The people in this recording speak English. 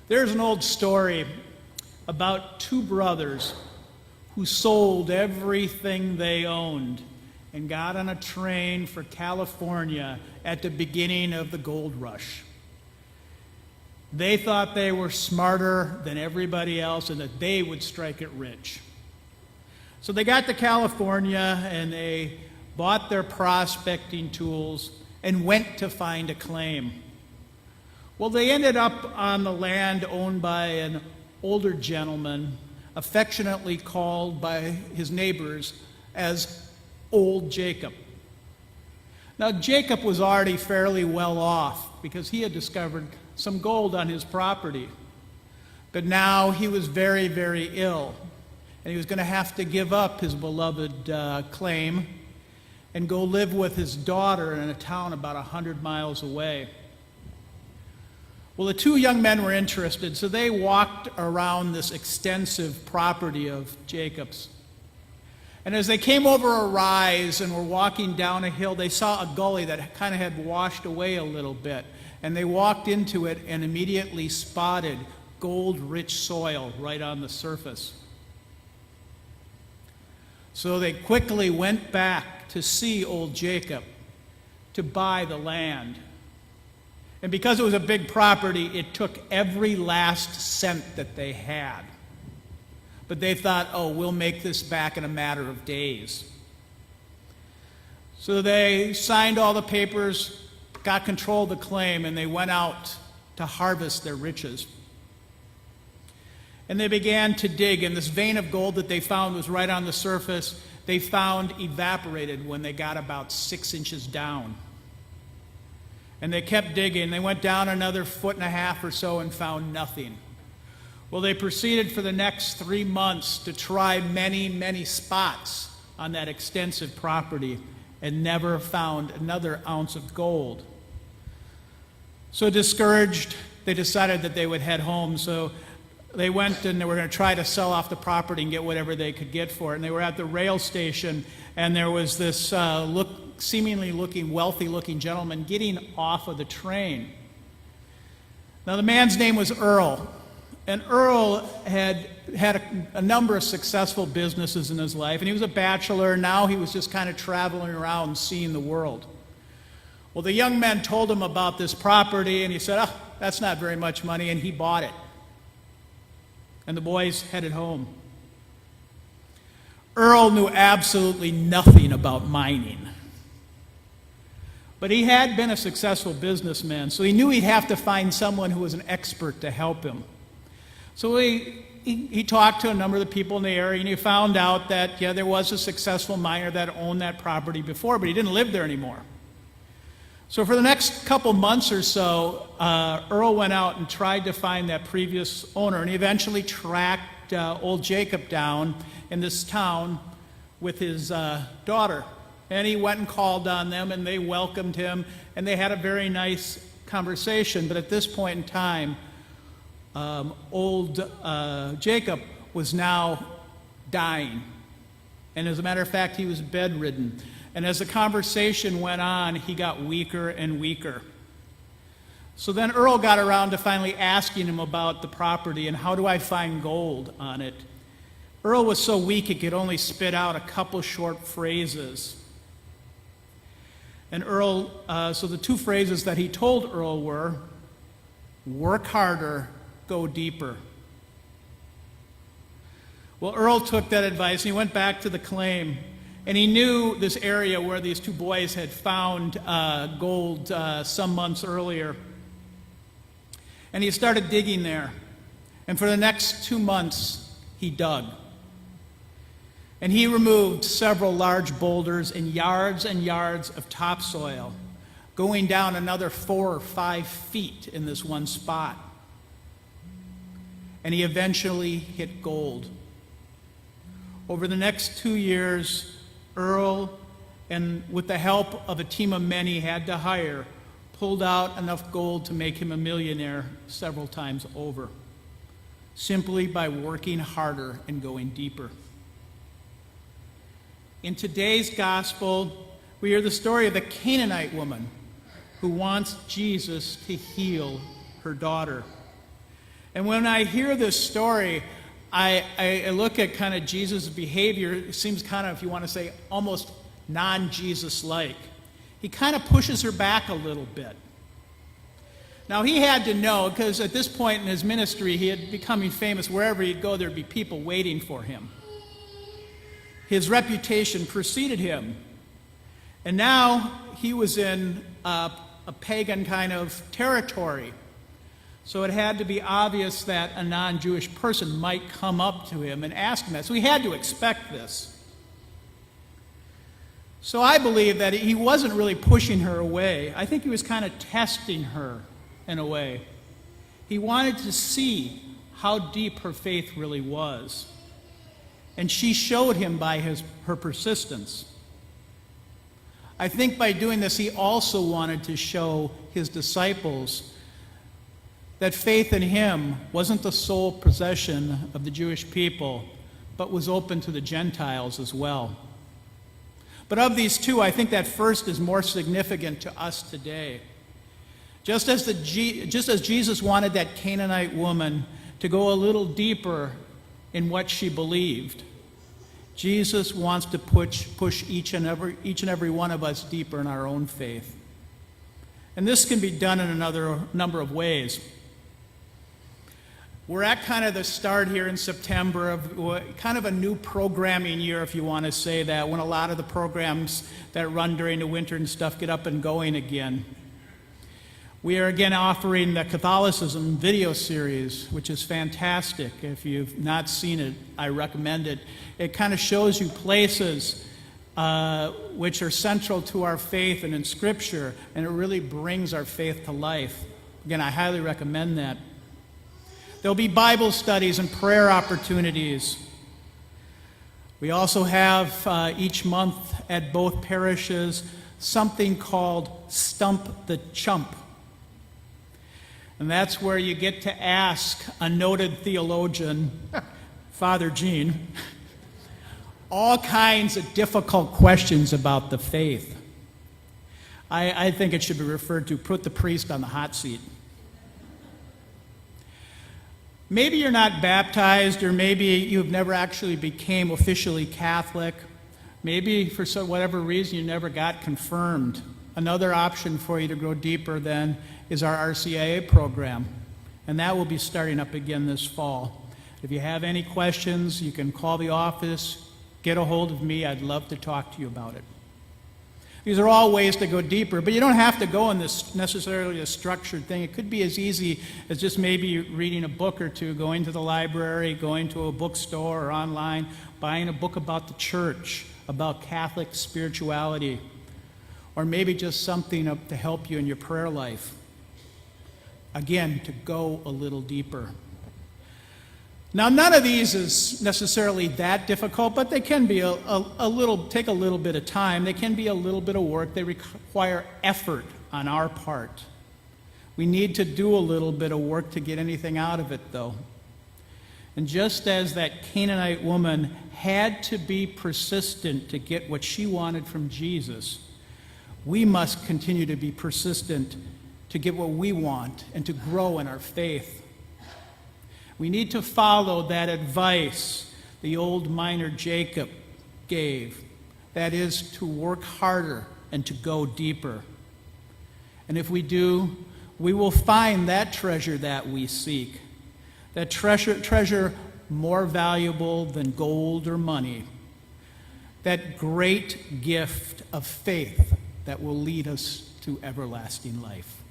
There's an old story about two brothers who sold everything they owned and got on a train for California at the beginning of the gold rush. They thought they were smarter than everybody else and that they would strike it rich. So they got to California and they bought their prospecting tools and went to find a claim. Well, they ended up on the land owned by an older gentleman, affectionately called by his neighbors as Old Jacob. Now, Jacob was already fairly well off because he had discovered some gold on his property. But now he was very, very ill, and he was going to have to give up his beloved claim and go live with his daughter in a town about 100 miles away. Well, the two young men were interested, so they walked around this extensive property of Jacob's. And as they came over a rise and were walking down a hill, they saw a gully that kind of had washed away a little bit. And they walked into it and immediately spotted gold-rich soil right on the surface. So they quickly went back to see old Jacob to buy the land. And because it was a big property, it took every last cent that they had. But they thought, oh, we'll make this back in a matter of days. So they signed all the papers, got control of the claim, and they went out to harvest their riches. And they began to dig, and this vein of gold that they found was right on the surface. They found evaporated when they got about 6 inches down. And they kept digging. They went down another 1.5 feet or so and found nothing. Well, they proceeded for the next 3 months to try many, many spots on that extensive property and never found another ounce of gold. So discouraged, they decided that they would head home. So they went and they were going to try to sell off the property and get whatever they could get for it. And they were at the rail station, and there was this seemingly wealthy-looking gentleman getting off of the train. Now, the man's name was Earl. And Earl had a number of successful businesses in his life, and he was a bachelor. Now he was just kind of traveling around seeing the world. Well, the young men told him about this property, and he said, oh, that's not very much money, and he bought it. And the boys headed home. Earl knew absolutely nothing about mining. But he had been a successful businessman, so he knew he'd have to find someone who was an expert to help him. So he talked to a number of the people in the area, and he found out that, yeah, there was a successful miner that owned that property before, but he didn't live there anymore. So for the next couple months or so, Earl went out and tried to find that previous owner, and he eventually tracked old Jacob down in this town with his daughter. And he went and called on them, and they welcomed him, and they had a very nice conversation. But at this point in time, old Jacob was now dying. And as a matter of fact, he was bedridden. And as the conversation went on, he got weaker and weaker. So then Earl got around to finally asking him about the property and how do I find gold on it. Earl was so weak he could only spit out a couple short phrases. And Earl, so the two phrases that he told Earl were, work harder, go deeper. Well, Earl took that advice and he went back to the claim. And he knew this area where these two boys had found gold some months earlier. And he started digging there. And for the next 2 months, he dug. And he removed several large boulders and yards of topsoil, going down another 4 or 5 feet in this one spot. And he eventually hit gold. Over the next 2 years, Earl, and with the help of a team of men he had to hire, pulled out enough gold to make him a millionaire several times over, simply by working harder and going deeper. In today's gospel, we hear the story of the Canaanite woman who wants Jesus to heal her daughter. And when I hear this story, I look at kind of Jesus' behavior. It seems kind of, if you want to say, almost non-Jesus-like. He kind of pushes her back a little bit. Now, he had to know, because at this point in his ministry, he had becoming famous. Wherever he'd go, there'd be people waiting for him. His reputation preceded him. And now he was in a pagan kind of territory. So it had to be obvious that a non-Jewish person might come up to him and ask him that. So he had to expect this. So I believe that he wasn't really pushing her away. I think he was kind of testing her in a way. He wanted to see how deep her faith really was. And she showed him by her persistence. I think by doing this, he also wanted to show his disciples that faith in him wasn't the sole possession of the Jewish people, but was open to the Gentiles as well. But of these two, I think that first is more significant to us today. Just as Jesus wanted that Canaanite woman to go a little deeper in what she believed, Jesus wants to push each and every one of us deeper in our own faith. And this can be done in another number of ways. We're at kind of the start here in September of kind of a new programming year, if you want to say that, when a lot of the programs that run during the winter and stuff get up and going again. We are again offering the Catholicism video series, which is fantastic. If you've not seen it, I recommend it. It kind of shows you places which are central to our faith and in Scripture, and it really brings our faith to life. Again, I highly recommend that. There'll be Bible studies and prayer opportunities. We also have each month at both parishes something called Stump the Chump. And that's where you get to ask a noted theologian, Father Gene, all kinds of difficult questions about the faith. I think it should be referred to, put the priest on the hot seat. Maybe you're not baptized, or maybe you've never actually became officially Catholic. Maybe for whatever reason you never got confirmed. Another option for you to go deeper then is our RCIA program, and that will be starting up again this fall. If you have any questions, you can call the office, get a hold of me. I'd love to talk to you about it. These are all ways to go deeper, but you don't have to go in this necessarily a structured thing. It could be as easy as just maybe reading a book or two, going to the library, going to a bookstore or online, buying a book about the church, about Catholic spirituality, or maybe just something to help you in your prayer life. Again, to go a little deeper. Now, none of these is necessarily that difficult, but they can be take a little bit of time. They can be a little bit of work. They require effort on our part. We need to do a little bit of work to get anything out of it, though. And just as that Canaanite woman had to be persistent to get what she wanted from Jesus, we must continue to be persistent to get what we want and to grow in our faith. We need to follow that advice the old miner Jacob gave. That is, to work harder and to go deeper. And if we do, we will find that treasure that we seek. That treasure more valuable than gold or money. That great gift of faith that will lead us to everlasting life.